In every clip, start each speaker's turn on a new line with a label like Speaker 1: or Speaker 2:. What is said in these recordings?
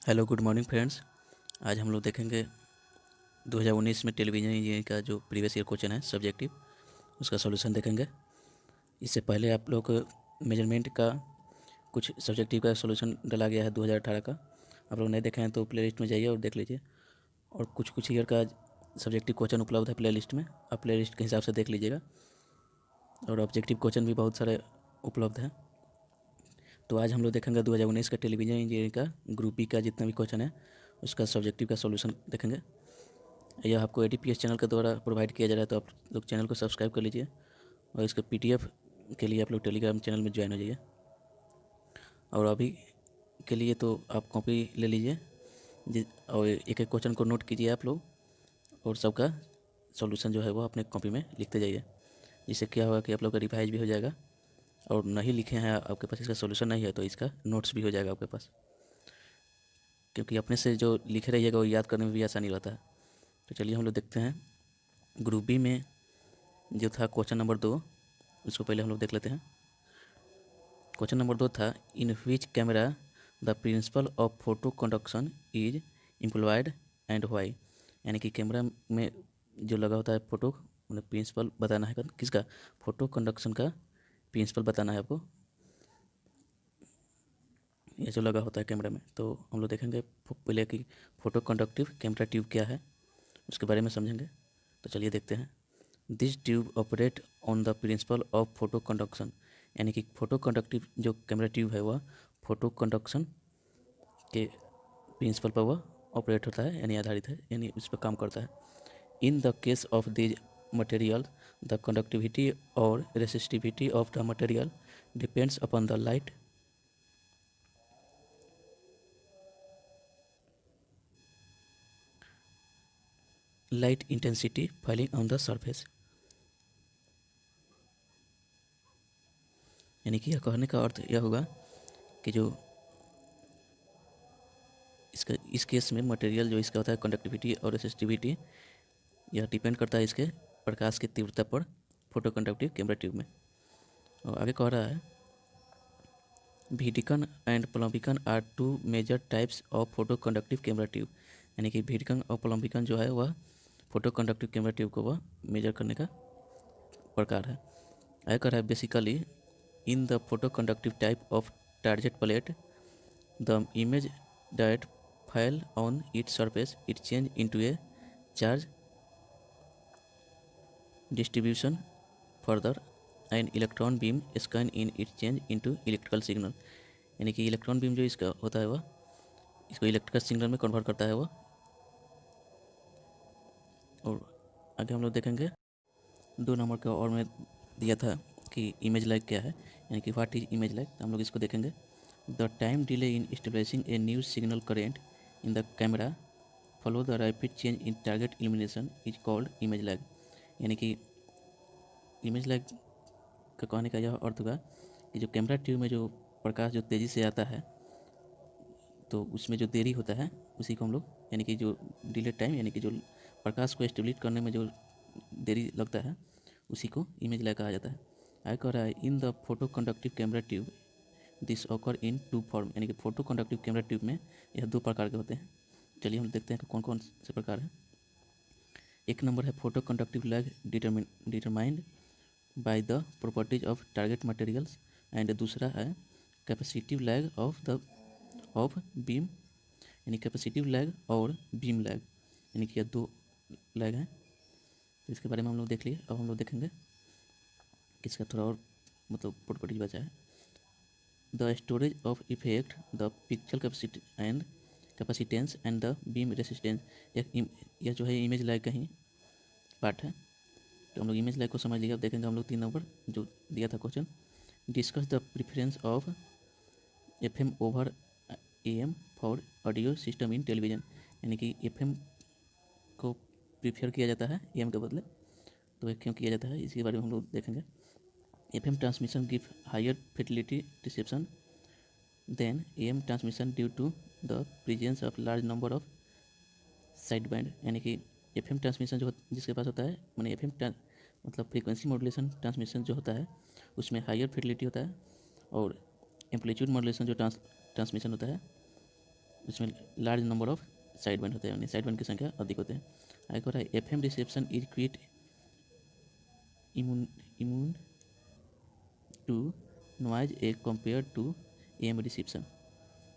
Speaker 1: Hello good morning friends. आज हम लोग देखेंगे 2019 में टेलीविज़न इंजीनियरिंग का जो प्रीवियस ईयर क्वेश्चन है सब्जेक्टिव, उसका सॉल्यूशन देखेंगे। इससे पहले आप लोग मेजरमेंट का कुछ सब्जेक्टिव का सॉल्यूशन डाला गया है 2018 का। आप लोग नहीं देखे हैं तो प्लेलिस्ट में जाइए और देख लीजिए। और कुछ कुछ ईयर का सब्जेक्टिव क्वेश्चन उपलब्ध है प्लेलिस्ट में, आप प्लेलिस्ट के हिसाब से देख लीजिएगा। और ऑब्जेक्टिव क्वेश्चन भी बहुत सारे उपलब्ध हैं। तो आज हम लोग देखेंगे 2019 का टेलीविज़न इंजीनियरिंग का ग्रुप बी का जितना भी क्वेश्चन है उसका सब्जेक्टिव का सॉल्यूशन देखेंगे। यह आपको ADPS चैनल के द्वारा प्रोवाइड किया जा रहा है, तो आप लोग चैनल को सब्सक्राइब कर लीजिए। और इसका PDF के लिए आप लोग टेलीग्राम चैनल में ज्वाइन हो जाइए। और अभी के लिए तो आप कॉपी ले लीजिए और एक एक क्वेश्चन को नोट कीजिए आप लोग, और सबका सॉल्यूशन जो है वो अपने कॉपी में लिखते जाइए। इससे क्या होगा कि आप लोग का रिवाइज भी हो जाएगा, और नहीं लिखे हैं आपके पास इसका सॉल्यूशन नहीं है तो इसका नोट्स भी हो जाएगा आपके पास, क्योंकि अपने से जो लिखे रहिएगा वो याद करने में भी आसानी रहता है। तो चलिए हम लोग देखते हैं। ग्रुप बी में जो था क्वेश्चन नंबर 2, उसको पहले हम लोग देख लेते हैं। क्वेश्चन नंबर 2 था, in which camera the principle of photo conduction is employed and why. यानी कि कैमरा में जो लगा होता है फोटो, मतलब प्रिंसिपल बताना है किसका, फोटो कंडक्शन का प्रिंसिपल बताना है आपको, ये जो लगा होता है कैमरा में। तो हम लोग देखेंगे पहले कि फोटो कंडक्टिव कैमरा ट्यूब क्या है, उसके बारे में समझेंगे। तो चलिए देखते हैं। This tube operate on the principle of photo conduction. यानी कि फोटो कंडक्टिव जो कैमरा ट्यूब है वह फोटो कंडक्शन के प्रिंसिपल पर वह ऑपरेट होता है, यानी आधारित है, यानी उस पर काम करता है। In the case of these material the conductivity और resistivity of the material depends upon the light intensity falling on the surface. यानी कि यह कहने का अर्थ यह होगा कि जो इसका इस केस में मटेरियल जो इसका होता है कंडक्टिविटी और रेसिस्टिविटी, यह डिपेंड करता है इसके प्रकाश की तीव्रता पर फोटो कंडक्टिव कैमरा ट्यूब में। और आगे कह रहा है, vidicon and plumbicon are two major types of photo conductive camera tube. यानी कि वीडिकन और प्लम्बिकन जो है वह फोटो कंडक्टिव कैमरा ट्यूब को वह मेजर करने का प्रकार है। आगे कह रहा है, basically in the photo conductive type of target plate the image that fell on its surface it change into a charge distribution further and electron beam scan in it change into electrical signal। यानी कि electron beam जो इसका होता है वह इसको electrical signal में convert करता है वह। और आगे हम लोग देखेंगे 2 नंबर का और मैं दिया था कि इमेज लाइक क्या है, यानी कि व्हाट इज इमेज लाइक। तो हम लोग इसको देखेंगे। The time delay in establishing a new signal current in the camera follow the rapid change in target illumination is called image lag. यानी कि इमेज लैग का कहने का यह अर्थ होगा कि जो कैमरा ट्यूब में जो प्रकाश जो तेज़ी से आता है तो उसमें जो देरी होता है उसी को हम लोग, यानी कि जो डिले टाइम, यानी कि जो प्रकाश को एस्टेब्लिश करने में जो देरी लगता है उसी को इमेज लैग कहा जाता है। आगे कह रहा है, in the photo conductive camera tube this occur in two form. यानी कि फोटो कंडक्टिव कैमरा ट्यूब में यह 2 प्रकार के होते हैं। चलिए हम देखते हैं कि कौन कौन से प्रकार हैं। एक नंबर है photo conductive lag determined by the properties of target materials, and दूसरा है कैपेसिटिव लैग ऑफ बीम। यानी कैपेसिटिव लैग और बीम लैग, यानी कि यह 2 लैग हैं। तो इसके बारे में हम लोग देख लिए। अब हम लोग देखेंगे कि इसका थोड़ा और मतलब प्रॉपर्टीज बचा है। The storage of effect the picture capacity and capacitance and the beam resistance. यह जो है इमेज लैग का ही पार्ट है। तो हम लोग इमेज लाइक को समझ लिया। अब देखेंगे हम लोग 3 नंबर जो दिया था question, discuss the preference of FM over AM for audio system in television. यानी कि FM को प्रीफर किया जाता है AM के बदले, तो ये क्यों किया जाता है इसके बारे में हम लोग देखेंगे। FM transmission give higher fidelity reception than AM transmission due to the presence of large number of side band. यानी कि FM ट्रांसमिशन जो जिसके पास होता है, मैंने FM मतलब फ्रीक्वेंसी मॉड्यूलेशन ट्रांसमिशन जो होता है उसमें हायर फिdelity होता है, और एम्पलीट्यूड मॉड्यूलेशन जो ट्रांसमिशन होता है इसमें large number of side band होते हैं, यानी साइड बैंड की संख्या अधिक होते हैं। आगे हो रहा है FM reception is create immune to noise a compare to AM reception,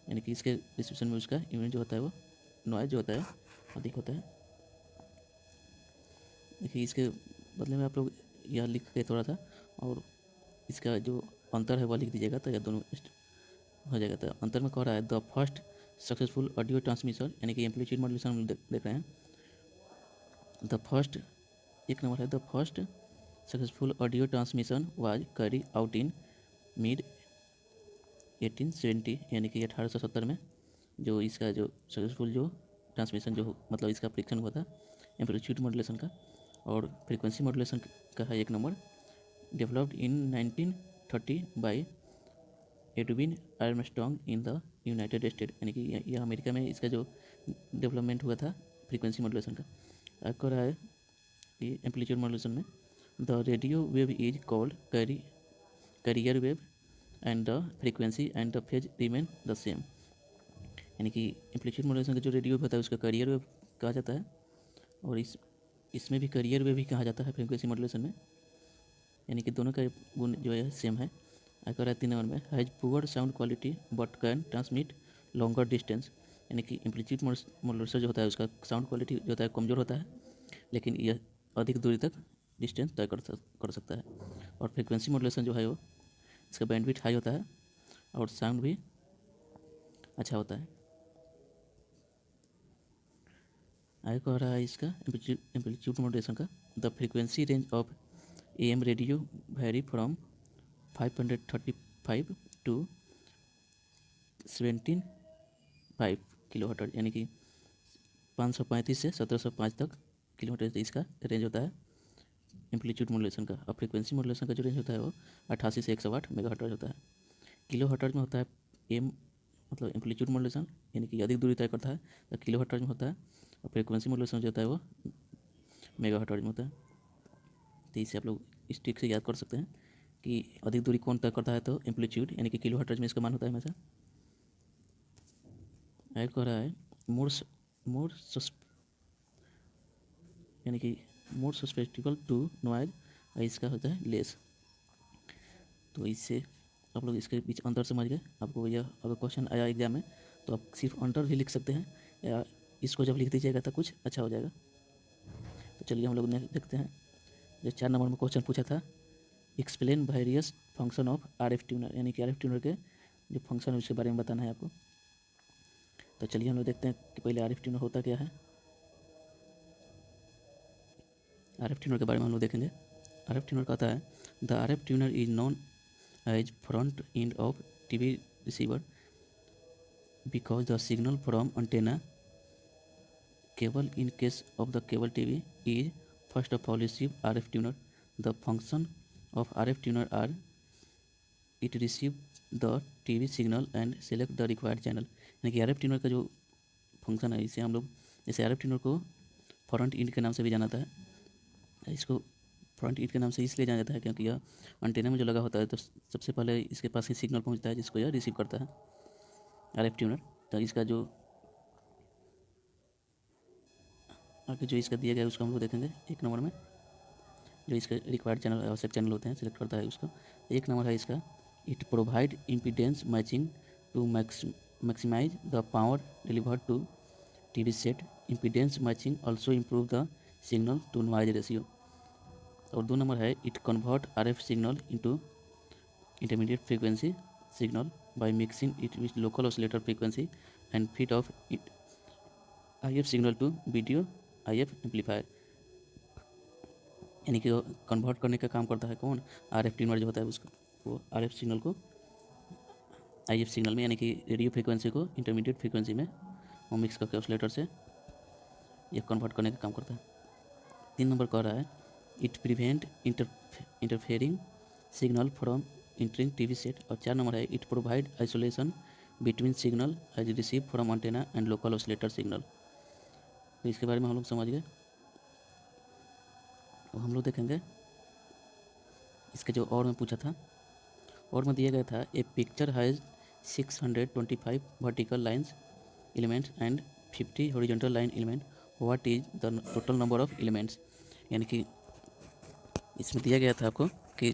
Speaker 1: यानी कि इसके रिसेप्शन में उसका इम्यून जो होता है वो नॉइज जो होता है अधिक होता है। देखिए इसके बदले में आप लोग यह लिख के थोड़ा सा और इसका जो अंतर है वह लिख दीजिएगा, तो यह दोनों हो जाएगा। तो अंतर में कह रहा है the first successful audio transmission, यानी कि एम्पलीट्यूड मॉड्यूलेशन हम देख रहे हैं। द फर्स्ट एक नंबर है the first successful audio transmission was carry out in mid 1870, यानी कि 1870 में जो इसका जो सक्सेसफुल जो ट्रांसमिशन जो मतलब इसका परीक्षण हुआ था एम्पलीट्यूड मॉड्यूलेशन का। और फ्रीक्वेंसी मॉड्यूलेशन का है एक number, developed in 1930 bye Edwin Armstrong in the United state, यानी कि यह अमेरिका में इसका जो डेवलपमेंट हुआ था फ्रीक्वेंसी मॉड्यूलेशन का। अब कह रहा है कि एम्पलीट्यूड मॉड्यूलेशन में the radio wave is called carrier wave and the frequency and the phase remain the same, यानी कि एम्पलीट्यूड मॉड्यूलेशन का जो रेडियो वेव होता है उसका कैरियर वेव कहा जाता है, और इसमें भी कैरियर वेव ही कहा जाता है फ्रीक्वेंसी मॉड्यूलेशन में, यानी कि दोनों का गुण जो है सेम है। आकर है 3 नंबर में has poor sound quality but can transmit longer distance, यानी कि एम्पलीट्यूड मॉड्यूलेशन जो होता है उसका साउंड क्वालिटी जो होता है कमज़ोर होता है, लेकिन यह अधिक दूरी तक डिस्टेंस तय कर सकता है। और फ्रीक्वेंसी मॉड्यूलेशन जो है वो इसका बैंडविड्थ हाई होता है और साउंड भी अच्छा होता है। आगे कह रहा है इसका एम्पलीट्यूड मॉड्यूलेशन का the frequency range of AM radio vary from 535 to 17.5 kilohertz, यानी कि 535 से 1705 तक किलोमीटर इसका रेंज होता है एम्पलीट्यूड मॉड्यूलेशन का। और फ्रीक्वेंसी मॉड्यूलेशन का जो रेंज होता है वो 88 से 108 मेगाहर्ट्ज़ होता है। किलोहर्ट्ज़ में होता है एम मतलब एम्पलीट्यूड मॉड्यूलेशन, यानी कि अधिक दूरी तय करता है, तो किलोहर्ट्ज़ में होता है। और फ्रीक्वेंसी मॉड्यूलेशन जो होता है वो मेगाहर्ट्ज़ में होता है। तो इसे आप लोग इस ट्रिक से याद कर सकते हैं कि अधिक दूरी कौन तय करता है, तो एम्पलीट्यूड, यानी कि किलोहर्ट्ज़ में इसका मान होता है हमेशा। ऐड कह रहा है मोर यानी कि मोर सस्पेक्टिबल टू नॉइज, इसका होता है लेस। तो इससे आप लोग इसके बीच अंतर समझ गए। आपको यह अगर क्वेश्चन आया एग्जाम में तो आप सिर्फ अंतर भी लिख सकते हैं, या इसको जब लिख दीजिएगा तो कुछ अच्छा हो जाएगा। तो चलिए हम लोग देखते हैं जो 4 नंबर में क्वेश्चन पूछा था, explain various function of RF tuner, यानी कि RF ट्यूनर के जो फंक्शन है उसके बारे में बताना है आपको। तो चलिए हम लोग देखते हैं कि पहले RF ट्यूनर होता क्या है। RF ट्यूनर के बारे में हम लोग देखेंगे। RF ट्यूनर कहता है the RF tuner is known as front end of TV receiver because the signal from antenna cable in case of the cable TV is first of all receive RF tuner. The function of RF tuner are it receive the TV signal and select the required channel, यानी कि RF tuner का जो function है इसे हम लोग जैसे RF tuner को फ्रंट इंड के नाम से भी जाना जाता है। इसको फ्रंट इंड के नाम से इसलिए जाना जाता है क्योंकि यह एंटेना में जो लगा होता है तो सबसे पहले इसके पास ही सिग्नल पहुंचता है जिसको यह रिसीव करता है RF ट्यूनर। तो इसका जो आगे जो इसका दिया गया है उसको हम लोग देखेंगे। एक नंबर में जो इसके रिक्वायर्ड चैनल आवश्यक चैनल होते हैं सिलेक्ट करता है उसको। एक नंबर है इसका it provide impedance matching to maximize the power delivered to TV set. Impedance matching also improve the signal to noise ratio. और 2 नंबर है it convert RF signal into intermediate frequency signal by mixing it with local oscillator frequency and feed of it IF signal to video IF amplifier, यानी कि convert करने का काम करता है कौन, RF ट्यूनर जो होता है उसको, वो RF सिग्नल को IF सिग्नल में, यानी कि रेडियो फ्रीक्वेंसी को इंटरमीडिएट फ्रीक्वेंसी में वो मिक्स करके ऑसिलेटर से ये कन्वर्ट करने का काम करता है। 3 नंबर कह रहा है it prevent interfering signal from entering TV set. और 4 नंबर है it provide isolation between signal as receive from antenna and local oscillator signal. तो इसके बारे में हम लोग समझ गए। तो हम लोग देखेंगे इसके जो और में पूछा था, और में दिया गया था a picture has 625 vertical lines elements and 50 horizontal line element, what is the total number of elements. यानी कि इसमें दिया गया था आपको कि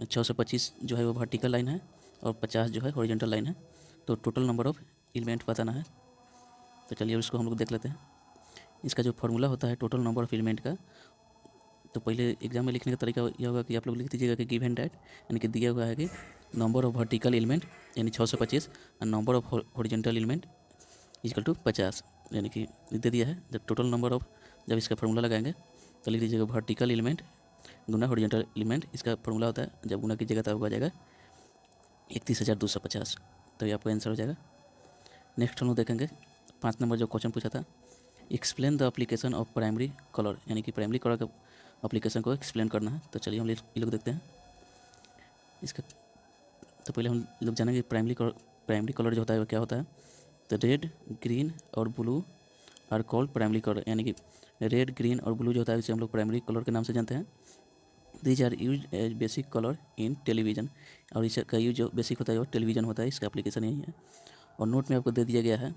Speaker 1: 625 जो है वो वर्टिकल लाइन है और 50 जो है हॉरिजॉन्टल लाइन है, तो टोटल नंबर ऑफ एलिमेंट बताना है। तो चलिए उसको हम लोग देख लेते हैं। इसका जो फार्मूला होता है टोटल नंबर ऑफ एलिमेंट का, तो पहले एग्जाम में लिखने का तरीका यह होगा कि आप लोग लिख दीजिएगा कि गिवन डैट, यानी कि दिया हुआ है कि नंबर ऑफ वर्टिकल एलिमेंट यानी 625 और number of horizontal element equal to 50, यानी कि दे दिया है। जब टोटल नंबर ऑफ, जब इसका फार्मूला लगाएंगे तो लिख दीजिएगा वर्टिकल एलिमेंट गुना हॉरिजॉन्टल एलिमेंट, इसका फार्मूला होता है, जब गुना कीजिएगा तब आ जाएगा 31,250, तो ये आपका आंसर हो जाएगा। नेक्स्ट हम लोग देखेंगे 5 नंबर जो क्वेश्चन पूछा था, explain the application of primary colour, यानी कि प्राइमरी कलर का एप्लीकेशन को एक्सप्लेन करना है। तो चलिए हम ये लोग देखते हैं इसका। तो पहले हम लोग जानेंगे प्राइमरी कलर जो होता है वो क्या होता है। तो रेड, ग्रीन और blue are called primary colour, यानी कि रेड, ग्रीन और ब्लू जो होता है इसे हम लोग प्राइमरी कलर के नाम से जानते हैं। These are use as basic colour in television, और इसका यूज जो बेसिक होता है वो टेलीविज़न होता है, इसका एप्लीकेशन यही है। और नोट में आपको दे दिया गया है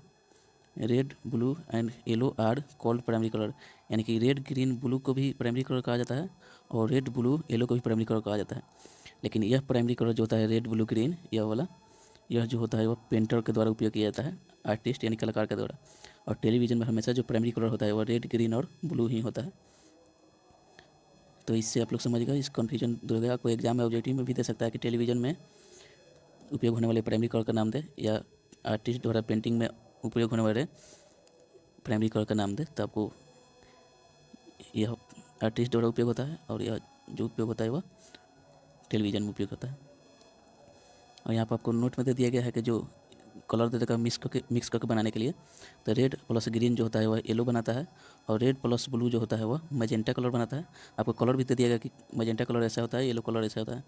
Speaker 1: red, blue and yellow are called primary colour, यानी कि रेड, ग्रीन, ब्लू को भी प्राइमरी कलर कहा जाता है और रेड, ब्लू, येलो को भी प्राइमरी कलर कहा जाता है। लेकिन यह प्राइमरी कलर जो होता है रेड, ब्लू, ग्रीन, यह वाला, यह जो होता है वह पेंटर के द्वारा उपयोग किया जाता है, आर्टिस्ट यानी कलाकार के द्वारा। और टेलीविज़न में हमेशा जो प्राइमरी कलर होता है वह रेड, ग्रीन और ब्लू ही होता है। तो इससे आप लोग समझिएगा, इस कन्फ्यूजन दूर हो गया। आपको एग्जाम में ऑब्जेक्टिव में भी दे सकता है कि टेलीविज़न में उपयोग होने वाले प्राइमरी कलर का नाम दे, या आर्टिस्ट द्वारा पेंटिंग में उपयोग होने वाले प्राइमरी कलर का नाम दे, तो आपको यह आर्टिस्ट द्वारा उपयोग होता है और यह जो उपयोग होता है वह टेलीविज़न में उपयोग होता है। और यहाँ पर आपको नोट में दे दिया गया है कि जो कलर दे देगा मिक्स करके बनाने के लिए, तो रेड प्लस ग्रीन जो होता है वह येलो बनाता है और रेड प्लस ब्लू जो होता है वह मैजेंटा कलर बनाता है। आपको कलर भी दे दिया गया कि मैजेंटा कलर ऐसा होता है, येलो कलर ऐसा होता है,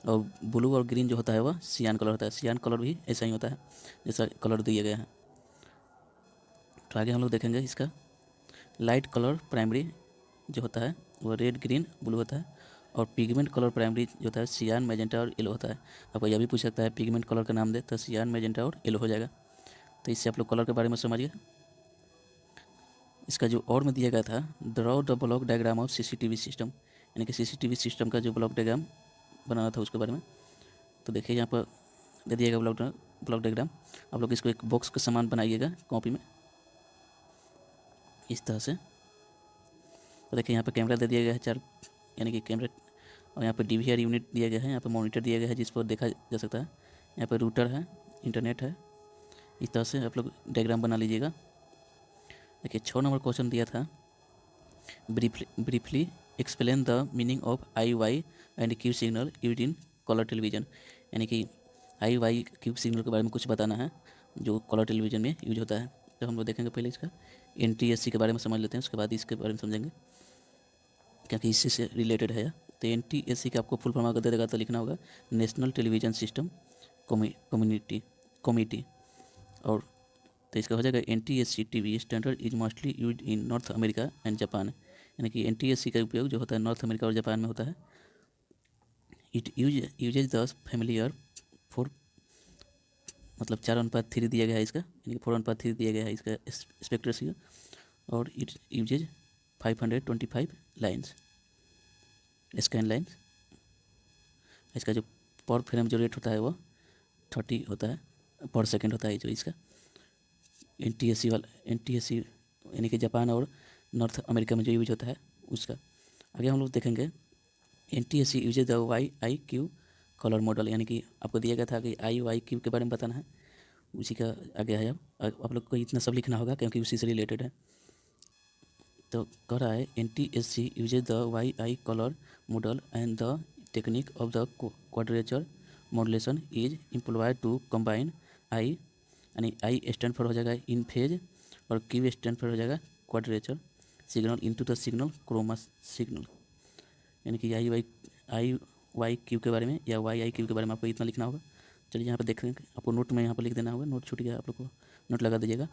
Speaker 1: और ब्लू और ग्रीन जो होता है वह सियान कलर होता है। सियान कलर भी ऐसा ही होता है जैसा कलर दिया गया है। तो आगे हम लोग देखेंगे इसका लाइट कलर प्राइमरी जो होता है वो रेड, ग्रीन, ब्लू होता है, और पिगमेंट कलर प्राइमरी जो होता है सियान, मैजेंटा और येलो होता है। आपको यह भी पूछ सकता है पिगमेंट कलर का नाम दे, तो सियान, मैजेंटा और येलो हो जाएगा। तो इससे आप लोग कलर के बारे में समझिए। इसका जो और में दिया गया था, draw the block diagram of CCTV system, यानी कि सीसीटीवी सिस्टम का जो ब्लॉक डायग्राम बनाना था उसके बारे में। तो देखिए यहाँ पर दे दिएगा ब्लॉक डायग्राम। आप लोग इसको एक बॉक्स का समान बनाइएगा कॉपी में इस तरह से। तो देखिए यहाँ पर कैमरा दे दिया गया है 4, यानी कि कैमरा, और यहाँ पर डीवीआर यूनिट दिया गया है, यहाँ पर मॉनिटर दिया गया है जिस पर देखा जा सकता है, यहाँ पर रूटर है, इंटरनेट है। इस तरह से आप लोग डायग्राम बना लीजिएगा। देखिए 6 नंबर क्वेश्चन दिया था, briefly explain the meaning of I Y and Q signal used in colour television, यानी कि आई वाई क्यू सिग्नल के बारे में कुछ बताना है जो कलर टेलीविज़न में यूज होता है। तो हम लोग देखेंगे पहले इसका एनटीएससी के बारे में समझ लेते हैं, उसके बाद इसके बारे में समझेंगे क्योंकि इसी से रिलेटेड है। तो एनटीएससी का आपको फुल फॉर्म अगर दे देगा तो लिखना होगा नेशनल टेलीविज़न सिस्टम कमिटी, और तो इसका हो जाएगा NTSC TV standard is mostly use in north America and Japan, यानी कि एनटीएससी का उपयोग जो होता है नॉर्थ अमेरिका और जापान में होता है। इट यूजेज द फैमिलियर 4, मतलब 4:3 दिया गया है इसका, यानी कि 4:3 दिया गया है इसका स्पेक्ट्रम रेशियो, और it uses 525 lines scan lines. इसका जो पर फ्रेम जो रेट होता है वो 30 होता है पर सेकेंड होता है जो इसका एनटीएससी यानी कि जापान और नॉर्थ अमेरिका में जो यूज होता है उसका। आगे हम लोग देखेंगे NTSC uses the Y I Q colour model, यानी कि आपको दिया गया था कि आई वाई क्यू के बारे में बताना है, उसी का आगे है। अब आप लोग को इतना सब लिखना होगा क्योंकि उसी से रिलेटेड है। तो कह रहा है NTSC uses the Y I colour model and the technique of the quadrature modulation is employed to combine I, यानी आई स्टैंड फॉर हो जाएगा इन फेज और क्यू स्टैंड फॉर हो जाएगा quadrature signal into the signal chroma signal, यानी कि आई Y Q के बारे में या वाई आई क्यू के बारे में आपको इतना लिखना होगा। चलिए यहाँ पर देखेंगे, आपको नोट में यहाँ पर लिख देना होगा, नोट छूट गया आप लोग को, नोट लगा दीजिएगा।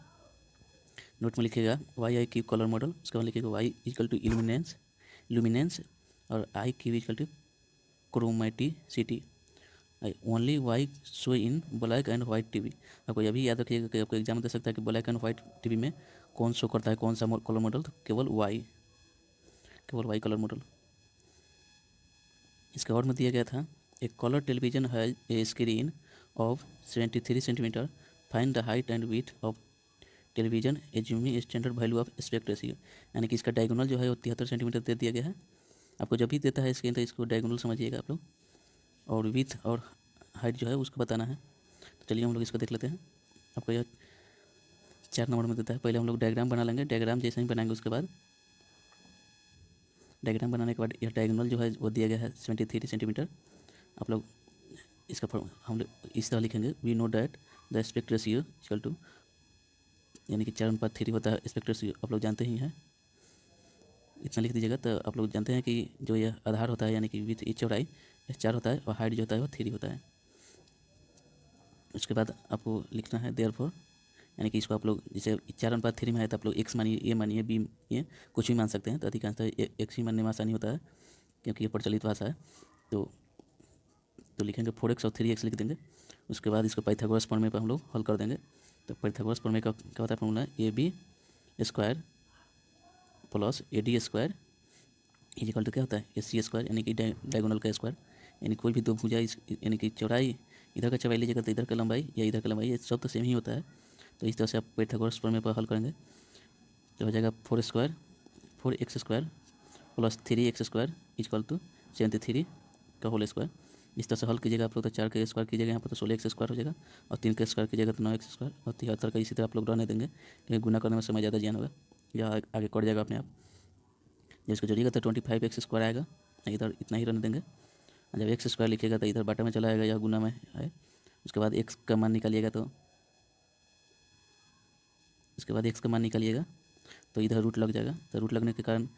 Speaker 1: नोट में लिखिएगा Y I Q colour model, उसके बाद लिखिएगा वाई इक्वल टू लुमिनेंस और I Q equal to chromaticity. Only Y show in black and white TV. आपको यह भी याद रखिएगा कि आपको एग्जाम दे सकता है कि ब्लैक एंड वाइट टीवी में कौन शो करता है, कौन सा कलर मॉडल, तो केवल वाई कलर मॉडल। इसके और में दिया गया था a colour television has a screen of 73 centimetre, find the height and width of television assuming standard value of aspect ratio. यानी कि इसका डायगोनल जो है वो 73 सेंटीमीटर दे दिया गया है। आपको जब भी देता है स्क्रीन तो इसको डायगोनल समझिएगा आप लोग, और विथ और हाइट जो है उसको बताना है। तो चलिए हम लोग इसको देख लेते हैं। आपको यह 4 नंबर में देता है। पहले हम लोग डायग्राम बना लेंगे। डायग्राम जैसे ही बनाएंगे उसके बाद डायग्राम बनाने के बाद यह डायगोनल जो है वो दिया गया है 73 सेंटीमीटर। आप लोग इसका हम लोग इस तरह लिखेंगे, we know that the aspect ratio equal to, यानी कि 4:3 होता है एस्पेक्ट रेशियो, आप लोग जानते ही हैं, इतना लिख दीजिएगा। तो आप लोग जानते हैं कि जो यह आधार होता है यानी कि विथ चौड़ाई 4 होता है और हाइट जो होता है वो 3 होता है। उसके बाद आपको लिखना है देयरफॉर, यानी कि इसको आप लोग जैसे 4:3 में है तो आप लोग एक्स मानिए, ए मानिए, बी मानिए, कुछ भी मान सकते हैं। तो अधिकांशतः एक्स ही मानने में आसानी होता है क्योंकि ये प्रचलित भाषा है। तो लिखेंगे 4x और 3x लिख देंगे। उसके बाद इसको पाइथागोरस प्रमेय पर हम लोग हल कर देंगे। तो पाइथागोरस प्रमेय का क्या होता है formula, a b square plus a d square is equal to क्या होता है, ए सी स्क्वायर, यानी कि डायगोनल का स्क्वायर। यानी कोई भी दो भुजा यानी कि चौड़ाई, इधर का चौड़ाई लीजिएगा तो इधर का लंबाई या इधर का लंबाई, ये सब तो सेम ही होता है। तो इस तरह से आप पाइथागोरस प्रमेय पर हल करेंगे तो हो जाएगा 4x square plus 3x square is equal to 73 का होल स्क्वायर। इस तरह से हल कीजिएगा आप लोग तो 4 के स्क्वायर कीजिएगा यहाँ पर तो 16x स्क्वायर हो जाएगा, और 3 के स्क्वायर कीजिएगा तो 9x स्क्वायर, और 73 का इसी तरह आप लोग रहने देंगे क्योंकि गुना करने में समय ज़्यादा ज्ञान होगा, या आगे कट जाएगा अपने आप। जब इसको जोड़िएगा तो 25x स्क्वायर आएगा, इधर इतना ही रहने देंगे। जब एक्स स्क्वायर लिखिएगा तो इधर बाटा में चला आएगा या गुना में है। उसके बाद एक्स का मान निकालिएगा तो इधर रूट लग जाएगा। तो रूट लगने के कारण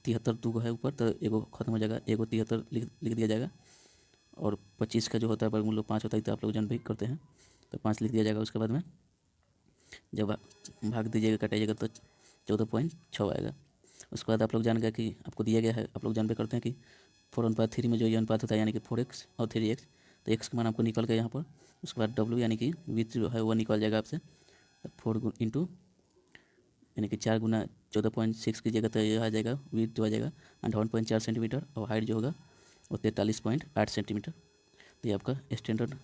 Speaker 1: 73 2 है ऊपर, तो एगो खत्म हो जाएगा, एगो 73 लिख दिया जाएगा। और 25 का जो होता है वर्गमूल 5 होता है, तो आप लोग जन भी करते हैं, तो 5 लिख दिया जाएगा। उसके बाद में जब भाग दीजिएगा काटिएगा तो 14.6 आएगा। उसके बाद आप लोग जान गए कि आपको दिया गया है, आप लोग जान पे करते हैं कि 4:3 में जो ये अनुपात होता है यानी कि 4x और 3x, तो x का मान आपको निकल गया यहाँ पर। उसके बाद w यानी कि विथ जो है वो निकल जाएगा आपसे, तो 4 इंटू यानी कि 4 गुना 14.6 कीजिएगा तो ये आ जाएगा, विथ जो आ जाएगा 58.4 सेंटीमीटर, और हाइट जो होगा वो 43.8 सेंटीमीटर। तो ये आपका स्टैंडर्ड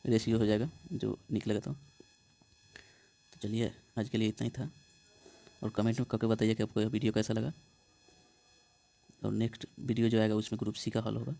Speaker 1: रेशियो हो जाएगा जो निकलेगा। तो चलिए आज के लिए इतना ही था, और कमेंट में करके बताइए कि आपको यह वीडियो कैसा लगा, और नेक्स्ट वीडियो जो आएगा उसमें ग्रुप सी का हल होगा।